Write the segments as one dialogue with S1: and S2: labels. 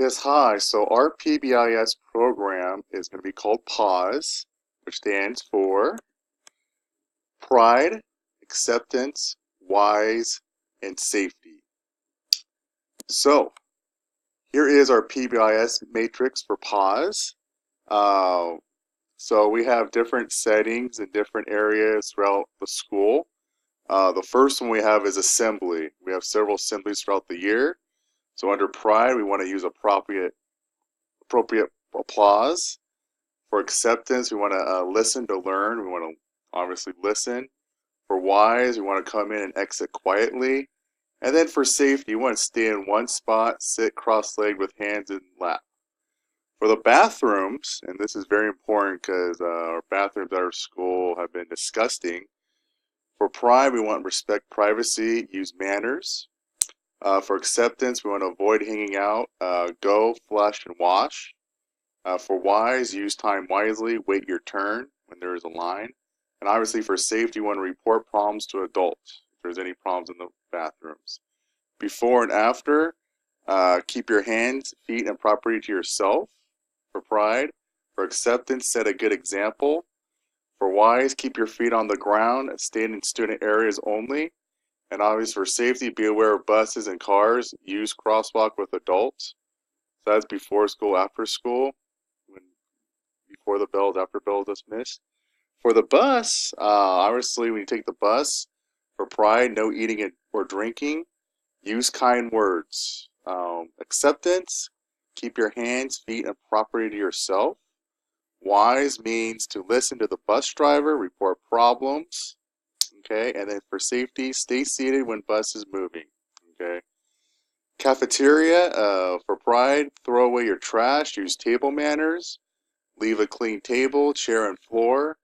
S1: Yes, hi. So our PBIS program is going to be called PAWS, which stands for Pride, Acceptance, Wise, and Safety. So here is our PBIS matrix for PAWS. Uh, so we have different settings in different areas throughout the school. The first one we have is assembly. We have several assemblies throughout the year. So under Pride, we want to use appropriate applause. For acceptance, we want to listen to learn. We want to obviously listen. For wise, we want to come in and exit quietly. And then for safety, you want to stay in one spot, sit cross-legged with hands in lap. For the bathrooms, and this is very important because our bathrooms at our school have been disgusting. For pride, we want to respect privacy, use manners. For acceptance, we want to avoid hanging out, go, flush, and wash. For wise, use time wisely, wait your turn when there is a line. And obviously for safety, you want to report problems to adults if there's any problems in the bathrooms. Before and after, keep your hands, feet, and property to yourself. For pride. For acceptance, set a good example. For wise, keep your feet on the ground, stand in student areas only. And obviously for safety, be aware of buses and cars. Use crosswalk with adults. So that's before school, after school. Before the bells, after bells dismissed. For the bus, obviously when you take the bus, for pride, no eating or drinking. Use kind words. Acceptance, keep your hands, feet, and property to yourself. Wise means to listen to the bus driver, report problems. Okay, and then for safety, stay seated when bus is moving. Okay. Cafeteria, for pride, throw away your trash, use table manners. Leave a clean table, chair, and floor.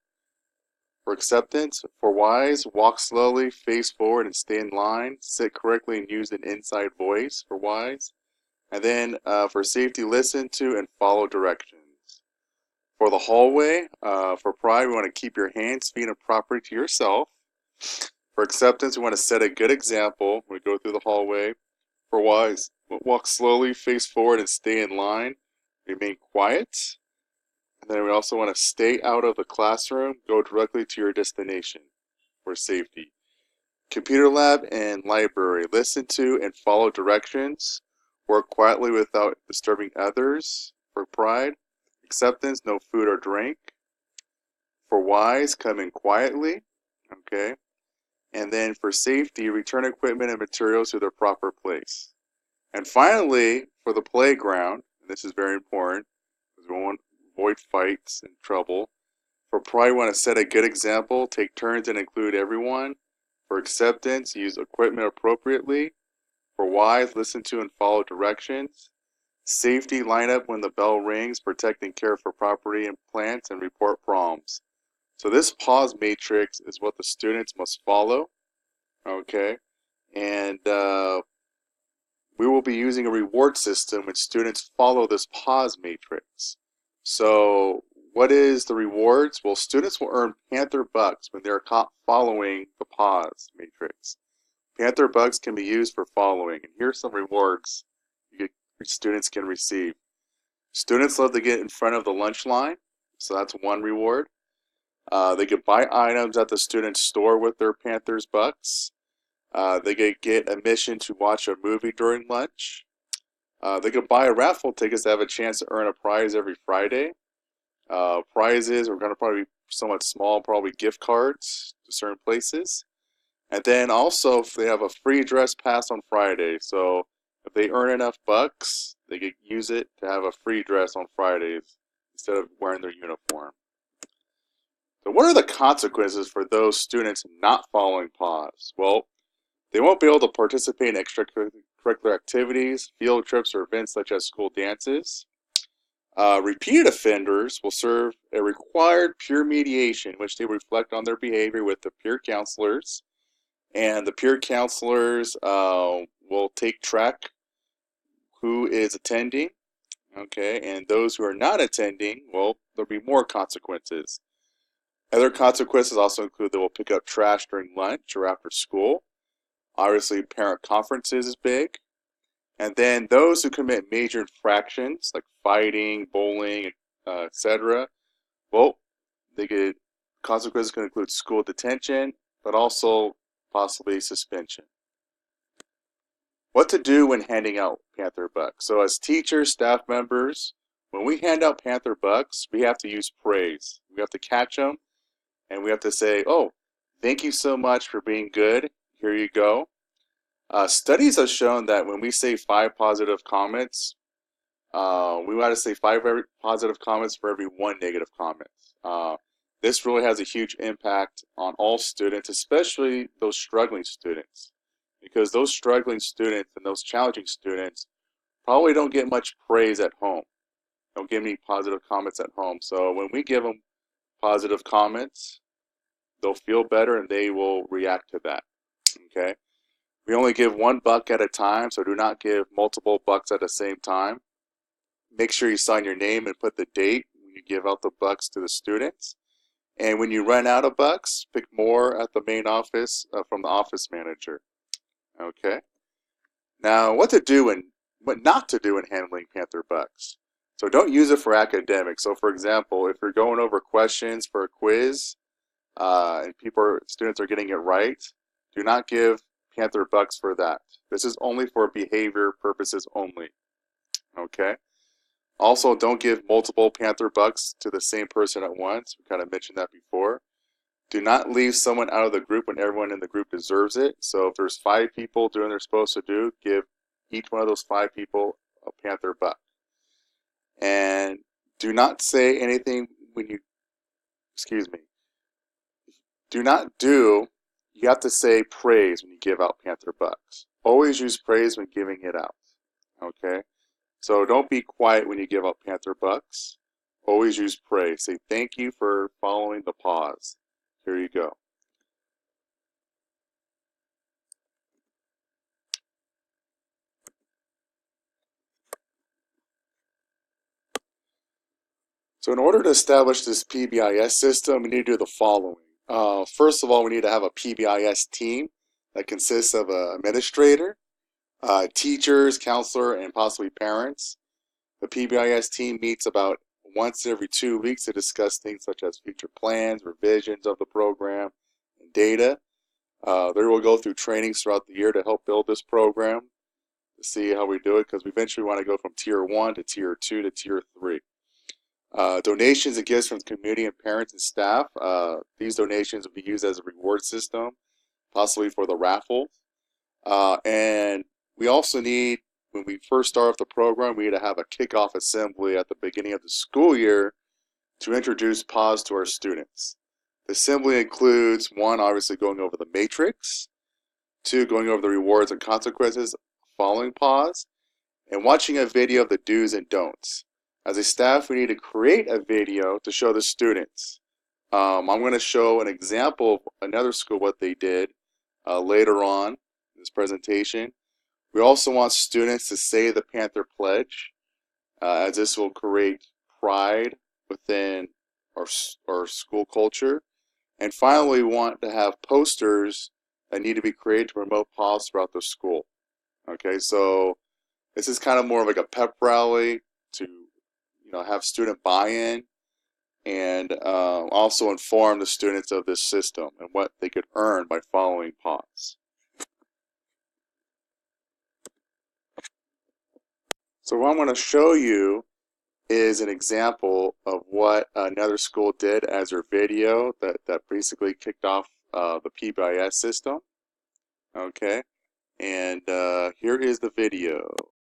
S1: For acceptance, for wise, walk slowly, face forward, and stay in line. Sit correctly and use an inside voice for wise. And then for safety, listen to and follow directions. For the hallway, for pride, we want to keep your hands, feet, and property to yourself. For acceptance, we want to set a good example when we go through the hallway. For wise, walk slowly, face forward, and stay in line. Remain quiet. And then we also want to stay out of the classroom, go directly to your destination for safety. Computer lab and library. Listen to and follow directions. Work quietly without disturbing others for pride. Acceptance, no food or drink. For wise, come in quietly. Okay. And then for safety, return equipment and materials to their proper place. And finally, for the playground, and this is very important, because we want avoid fights and trouble. For pride, want to set a good example, take turns and include everyone. For acceptance, use equipment appropriately. For wise, listen to and follow directions. Safety, line up when the bell rings, protect and care for property and plants, and report problems. So this PAWS matrix is what the students must follow. Okay, and we will be using a reward system when students follow this PAWS matrix. So what is the rewards? Well, students will earn Panther Bucks when they're caught following the PAWS matrix. Panther Bucks can be used for following, and here's some rewards students can receive. Students love to get in front of the lunch line, so that's one reward. They could buy items at the student store with their Panthers Bucks. They could get admission to watch a movie during lunch. They could buy a raffle tickets to have a chance to earn a prize every Friday. Prizes are going to probably be somewhat small, probably gift cards to certain places. And then also, if they have a free dress pass on Friday. So if they earn enough bucks, they could use it to have a free dress on Fridays instead of wearing their uniform. So what are the consequences for those students not following PAWS? Well, they won't be able to participate in extracurricular activities, field trips, or events such as school dances. Repeated offenders will serve a required peer mediation in which they reflect on their behavior with the peer counselors. And the peer counselors will take track who is attending. Okay, and those who are not attending, well, there'll be more consequences. Other consequences also include they will pick up trash during lunch or after school. Obviously, parent conferences is big. And then those who commit major infractions like fighting, bullying, etc., well, they get consequences can include school detention, but also possibly suspension. What to do when handing out Panther bucks? So as teachers, staff members, when we hand out Panther bucks, we have to use praise. We have to catch them, and we have to say, "Oh, thank you so much for being good. Here you go." Studies have shown that when we say 5 positive comments, we got to say five positive comments for every 1 negative comment. This really has a huge impact on all students, especially those struggling students, because those struggling students and those challenging students probably don't get much praise at home. Don't get any positive comments at home. So when we give them positive comments, they'll feel better and they will react to that. Okay. We only give 1 buck at a time, so do not give multiple bucks at the same time. Make sure you sign your name and put the date when you give out the bucks to the students. And when you run out of bucks, pick more at the main office from the office manager. Okay. Now, what to do and what not to do in handling Panther bucks. So don't use it for academics. So, for example, if you're going over questions for a quiz and students are getting it right, do not give Panther bucks for that. This is only for behavior purposes only. Okay. Also, don't give multiple Panther bucks to the same person at once. We kind of mentioned that before. Do not leave someone out of the group when everyone in the group deserves it. So if there's 5 people doing what they're supposed to do, give each one of those 5 people a Panther buck. And do not say anything when you, you have to say praise when you give out Panther bucks. Always use praise when giving it out. Okay? So don't be quiet when you give out Panther bucks. Always use praise. Say thank you for following the PAWS. Here you go. So in order to establish this PBIS system, we need to do the following. First of all, we need to have a PBIS team that consists of an administrator, teachers, counselor, and possibly parents. The PBIS team meets about once every 2 weeks to discuss things such as future plans, revisions of the program, and data. They will go through trainings throughout the year to help build this program, to see how we do it, because we eventually want to go from Tier 1 to Tier 2 to Tier 3. Donations and gifts from the community and parents and staff. These donations will be used as a reward system, possibly for the raffle. And we also need, when we first start off the program, we need to have a kickoff assembly at the beginning of the school year to introduce PAWS to our students. The assembly includes 1, obviously going over the matrix, 2, going over the rewards and consequences following PAWS, and watching a video of the do's and don'ts. As a staff, we need to create a video to show the students. I'm going to show an example of another school, what they did later on in this presentation. We also want students to say the Panther Pledge, as this will create pride within our school culture. And finally, we want to have posters that need to be created to promote PAWS throughout the school. Okay, so this is kind of more of like a pep rally to have student buy-in and also inform the students of this system and what they could earn by following PAWS. So what I'm going to show you is an example of what another school did as their video that basically kicked off the PBIS system. Okay, and here is the video.